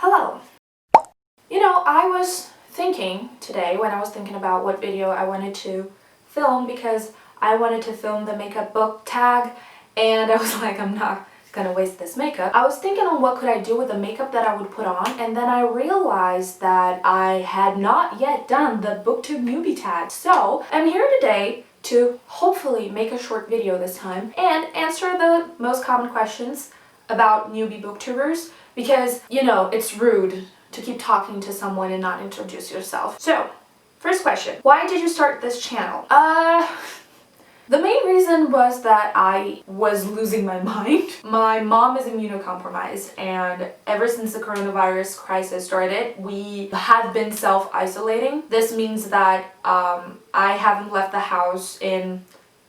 Hello! I was thinking today when I was thinking about what video I wanted to film because I wanted to film the makeup book tag and I was like, I'm not gonna waste this makeup. I was thinking on what could I do with the makeup that I would put on, and then I realized that I had not yet done the BookTube newbie tag. So I'm here today to hopefully make a short video this time and answer the most common questions about newbie booktubers because, it's rude to keep talking to someone and not introduce yourself. So, first question, why did you start this channel? The main reason was that I was losing my mind. My mom is immunocompromised, and ever since the coronavirus crisis started, we have been self-isolating. This means that I haven't left the house in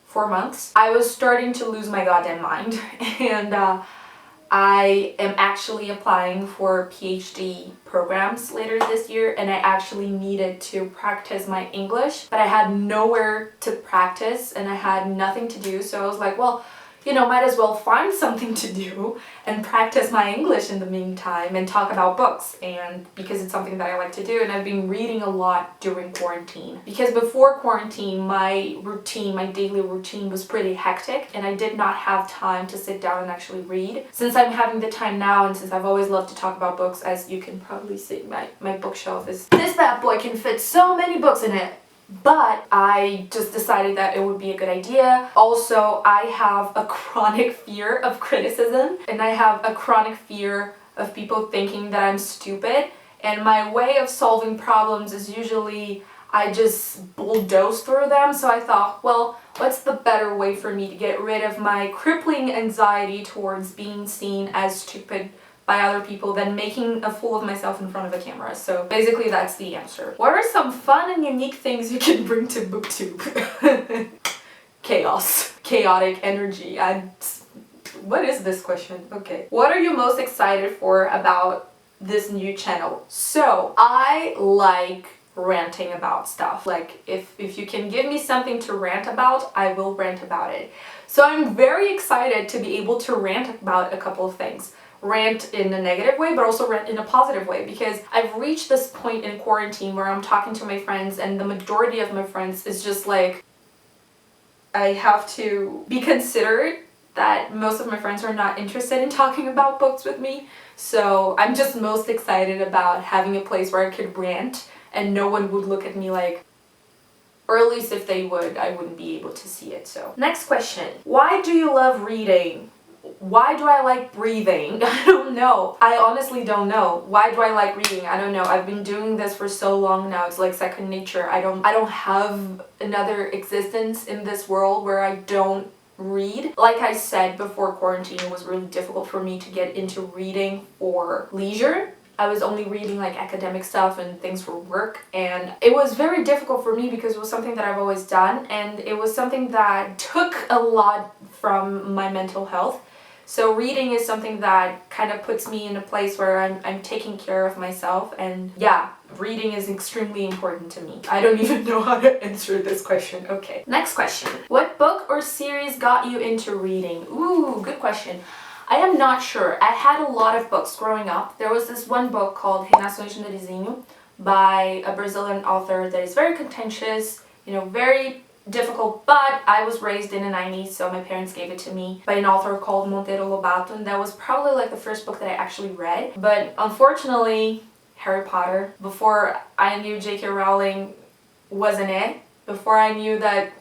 4 months. I was starting to lose my goddamn mind, and I am actually applying for PhD programs later this year, and I actually needed to practice my English, but I had nowhere to practice and I had nothing to do, so I was like, well, might as well find something to do and practice my English in the meantime and talk about books, and because it's something that I like to do, and I've been reading a lot during quarantine. Because before quarantine, my daily routine was pretty hectic and I did not have time to sit down and actually read. Since I'm having the time now, and since I've always loved to talk about books, as you can probably see, my bookshelf is... This bad boy can fit so many books in it! But I just decided that it would be a good idea. Also, I have a chronic fear of criticism, and I have a chronic fear of people thinking that I'm stupid. And my way of solving problems is usually I just bulldoze through them. So I thought, well, what's the better way for me to get rid of my crippling anxiety towards being seen as stupid by other people than making a fool of myself in front of a camera. So basically that's the answer. What are some fun and unique things you can bring to BookTube? Chaos. Chaotic energy. What is this question? Okay. What are you most excited for about this new channel? So I like ranting about stuff. Like if you can give me something to rant about, I will rant about it. So I'm very excited to be able to rant about a couple of things. Rant in a negative way, but also rant in a positive way, because I've reached this point in quarantine where I'm talking to my friends and the majority of my friends is just like, I have to be considerate that most of my friends are not interested in talking about books with me. So I'm just most excited about having a place where I could rant and no one would look at me like, or at least if they would, I wouldn't be able to see it. So next question, why do you love reading? Why do I like breathing? I don't know. I honestly don't know. Why do I like reading? I don't know. I've been doing this for so long now. It's like second nature. I don't have another existence in this world where I don't read. Like I said before quarantine, it was really difficult for me to get into reading for leisure. I was only reading like academic stuff and things for work, and it was very difficult for me because it was something that I've always done, and it was something that took a lot from my mental health. So reading is something that kind of puts me in a place where I'm taking care of myself, and yeah, reading is extremely important to me. I don't even know how to answer this question. Okay. Next question. What book or series got you into reading? Ooh, good question. I am not sure. I had a lot of books growing up. There was this one book called Reinações de Narizinho by a Brazilian author that is very contentious, very difficult, but I was raised in the 90s, so my parents gave it to me, by an author called Monteiro Lobato, and that was probably like the first book that I actually read. But unfortunately, Harry Potter, before I knew J.K. Rowling wasn't it, before I knew that,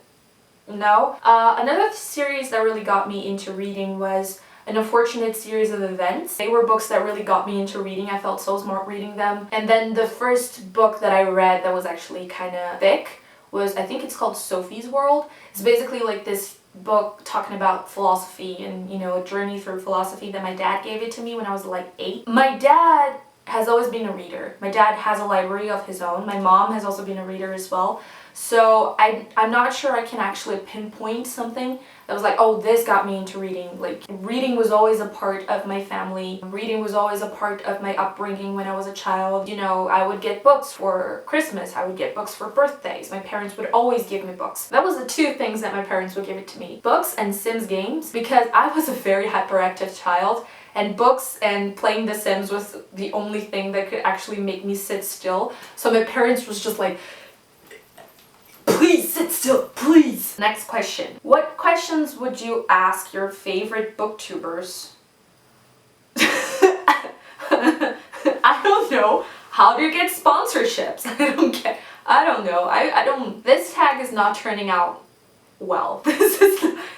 no. Another series that really got me into reading was An Unfortunate Series of Events. They were books that really got me into reading. I felt so smart reading them. And then the first book that I read that was actually kind of thick was, I think it's called Sophie's World. It's basically like this book talking about philosophy and, a journey through philosophy that my dad gave it to me when I was like 8. My dad has always been a reader. My dad has a library of his own. My mom has also been a reader as well. So I'm not sure I can actually pinpoint something that was like, oh, this got me into reading. Like, reading was always a part of my family. Reading was always a part of my upbringing when I was a child. I would get books for Christmas. I would get books for birthdays. My parents would always give me books. That was the two things that my parents would give it to me. Books and Sims games, because I was a very hyperactive child. and books and playing The Sims was the only thing that could actually make me sit still. So my parents was just like, please sit still, please. Next question. What questions would you ask your favorite booktubers? I don't know. How do you get sponsorships? I don't know. I don't, this tag is not turning out well.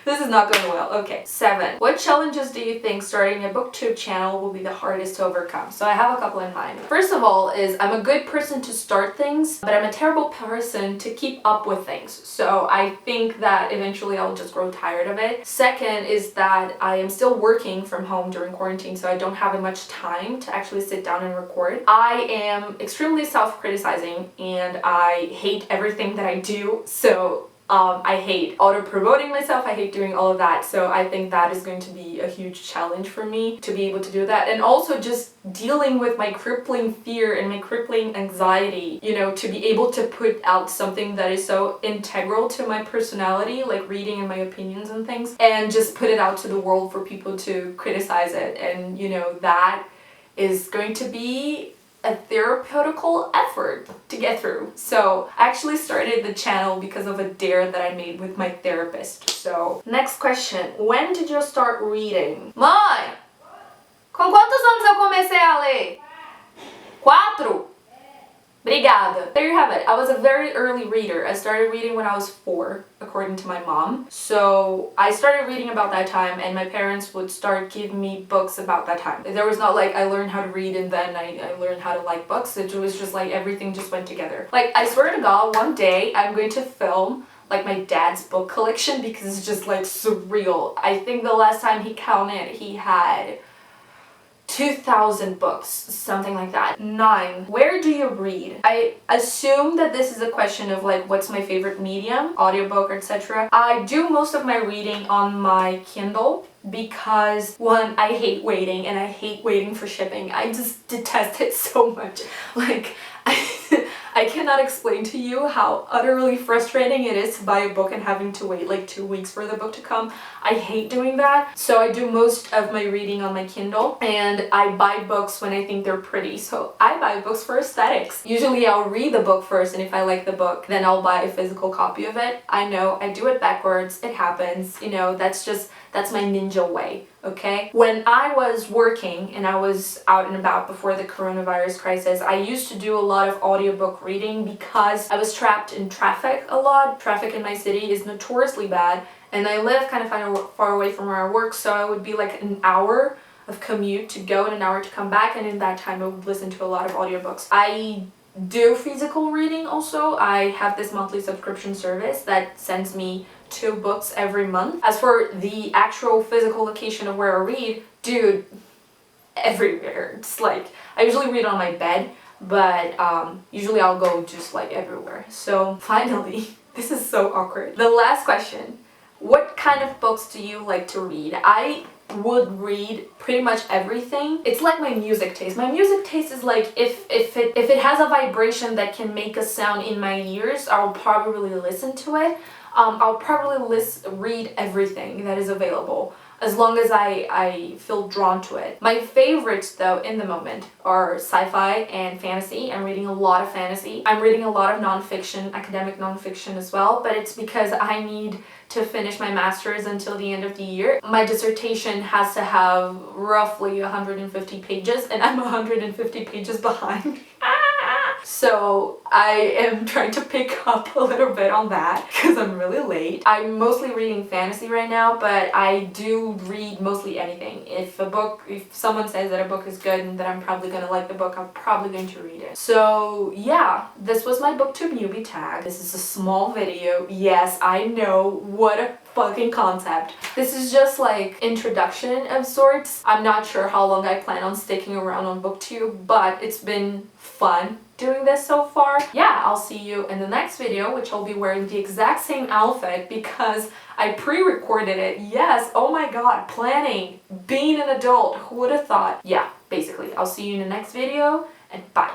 This is not going well. Okay. 7. What challenges do you think starting a BookTube channel will be the hardest to overcome? So I have a couple in mind. First of all is I'm a good person to start things, but I'm a terrible person to keep up with things. So I think that eventually I'll just grow tired of it. Second is that I am still working from home during quarantine, so I don't have much time to actually sit down and record. I am extremely self-criticizing and I hate everything that I do. So I hate auto-promoting myself, I hate doing all of that, so I think that is going to be a huge challenge for me to be able to do that. And also just dealing with my crippling fear and my crippling anxiety, you know, to be able to put out something that is so integral to my personality, like reading and my opinions and things, and just put it out to the world for people to criticize it. And you know, that is going to be a therapeutical effort to get through. So I actually started the channel because of a dare that I made with my therapist. So next question. When did you start reading? Mãe! Com quantos anos eu comecei a ler? 4. Obrigada. There you have it. I was a very early reader. I started reading when I was 4, according to my mom. So I started reading about that time, and my parents would start giving me books about that time. There was not like I learned how to read and then I learned how to like books. It was just like everything just went together. Like, I swear to God, one day I'm going to film like my dad's book collection because it's just like surreal. I think the last time he counted, he had 2,000 books, something like that. 9. Where do you read? I assume that this is a question of like what's my favorite medium, audiobook, etc. I do most of my reading on my Kindle because, one, I hate waiting and I hate waiting for shipping. I just detest it so much. Like, I cannot explain to you how utterly frustrating it is to buy a book and having to wait like 2 weeks for the book to come. I hate doing that. So I do most of my reading on my Kindle, and I buy books when I think they're pretty. So I buy books for aesthetics. Usually I'll read the book first, and if I like the book, then I'll buy a physical copy of it. I know, I do it backwards. It happens. You know, that's my ninja way. Okay? When I was working and I was out and about before the coronavirus crisis, I used to do a lot of audiobook reading because I was trapped in traffic a lot. Traffic in my city is notoriously bad, and I live kind of far away from where I work, so I would be like an hour of commute to go and an hour to come back, and in that time I would listen to a lot of audiobooks. I do physical reading also. I have this monthly subscription service that sends me 2 books every month. As for the actual physical location of where I read, dude, everywhere. It's like, I usually read on my bed, but usually I'll go just like everywhere. So finally, this is so awkward. The last question. What kind of books do you like to read? I would read pretty much everything. It's like my music taste. My music taste is like if it has a vibration that can make a sound in my ears, I'll probably listen to it. I'll probably read everything that is available as long as I feel drawn to it. My favorites though in the moment are sci-fi and fantasy. I'm reading a lot of fantasy. I'm reading a lot of nonfiction, academic nonfiction as well, but it's because I need to finish my master's until the end of the year. My dissertation has to have roughly 150 pages and I'm 150 pages behind. So I am trying to pick up a little bit on that because I'm really late. I'm mostly reading fantasy right now, but I do read mostly anything. If someone says that a book is good and that I'm probably gonna like the book, I'm probably going to read it. So yeah, this was my BookTube newbie tag. This is a small video. Yes, I know, what a fucking concept. This is just like introduction of sorts. I'm not sure how long I plan on sticking around on BookTube, but it's been fun doing this so far. Yeah, I'll see you in the next video, which I'll be wearing the exact same outfit because I pre-recorded it. Yes, oh my god, planning, being an adult, who would have thought? Yeah, basically, I'll see you in the next video, and bye.